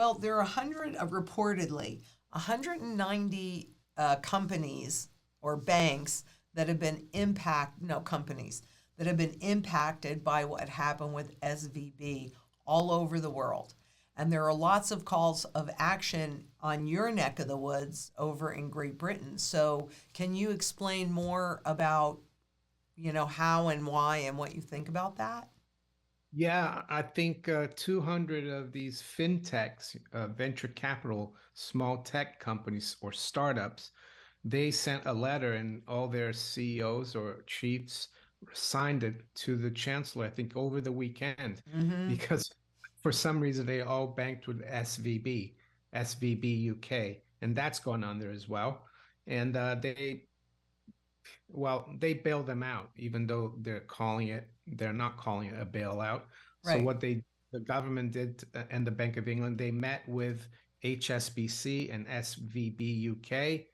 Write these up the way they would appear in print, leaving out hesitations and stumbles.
Well, there are 100, reportedly, 190 companies or banks that have been companies that have been impacted by what happened with SVB all over the world. And there are lots of calls of action on your neck of the woods over in Great Britain. So can you explain more about, how and why and what you think about that? Yeah, I think 200 of these fintechs, venture capital, small tech companies or startups, they sent a letter and all their CEOs or chiefs signed it to the chancellor, I think, over the weekend, Mm-hmm. because for some reason they all banked with SVB UK, and that's going on there as well. And they bailed them out, even though they're not calling it a bailout. So Right. the government did, and the Bank of England, they met with HSBC and SVB UK,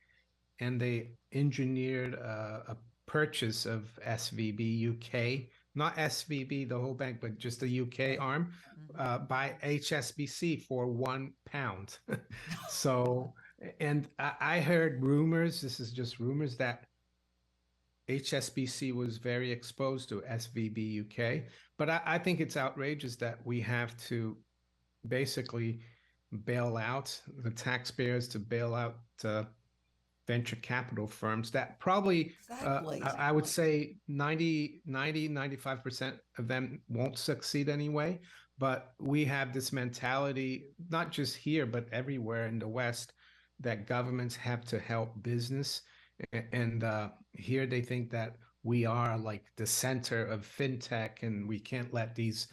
and they engineered a purchase of SVB UK, not SVB, the whole bank, but just the UK Right. arm, Mm-hmm. by HSBC for £1. So, and I heard rumors, this is just rumors, that HSBC was very exposed to SVB UK, but I think it's outrageous that we have to basically bail out the taxpayers to bail out venture capital firms that probably, Exactly. I would say 95% of them won't succeed anyway. But we have this mentality, not just here, but everywhere in the West, that governments have to help business. And here they think that we are like the center of fintech and we can't let these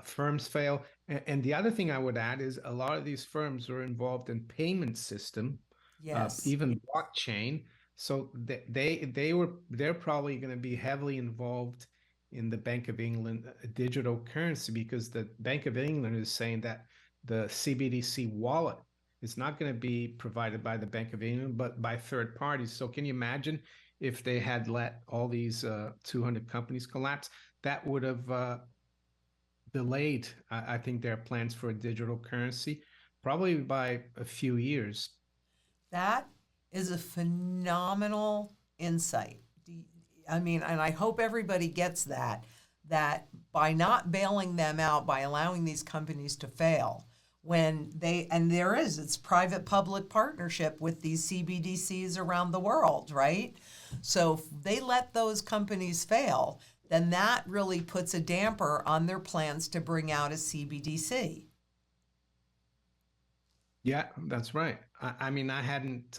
firms fail. And the other thing I would add is a lot of these firms are involved in payment system, Yes. even blockchain. So they're probably going to be heavily involved in the Bank of England digital currency, because the Bank of England is saying that the CBDC wallet is not going to be provided by the Bank of England, but by third parties. So can you imagine if they had let all these 200 companies collapse? That would have delayed, I think, their plans for a digital currency, probably by a few years. That is a phenomenal insight. I mean, and I hope everybody gets that by not bailing them out, by allowing these companies to fail, and it's private public partnership with these CBDCs around the world, right? So if they let those companies fail, then that really puts a damper on their plans to bring out a CBDC. Yeah, that's right. I mean, I hadn't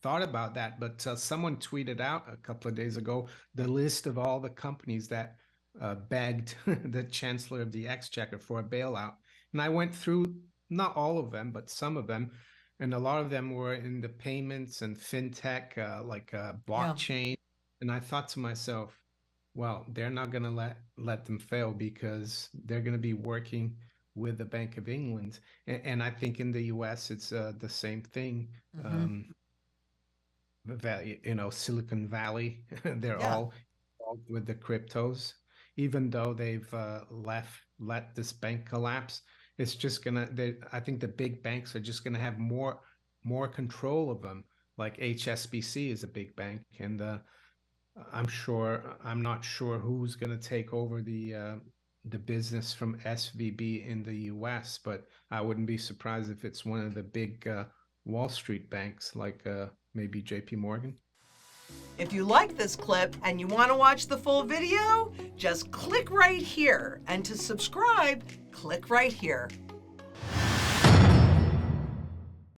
thought about that, but someone tweeted out a couple of days ago the list of all the companies that begged the Chancellor of the Exchequer for a bailout. And I went through not all of them, but some of them. And a lot of them were in the payments and fintech, like Yeah. blockchain. And I thought to myself, well, they're not going to let them fail because they're going to be working with the Bank of England. And I think in the US, it's the same thing. Mm-hmm. Um, Silicon Valley, they're Yeah. all involved with the cryptos, even though they've let this bank collapse. It's just I think the big banks are just gonna have more control of them. Like HSBC is a big bank, and I'm not sure who's gonna take over the business from SVB in the US, but I wouldn't be surprised if it's one of the big Wall Street banks, like maybe JP Morgan. If you like this clip and you want to watch the full video, just click right here. And to subscribe, click right here.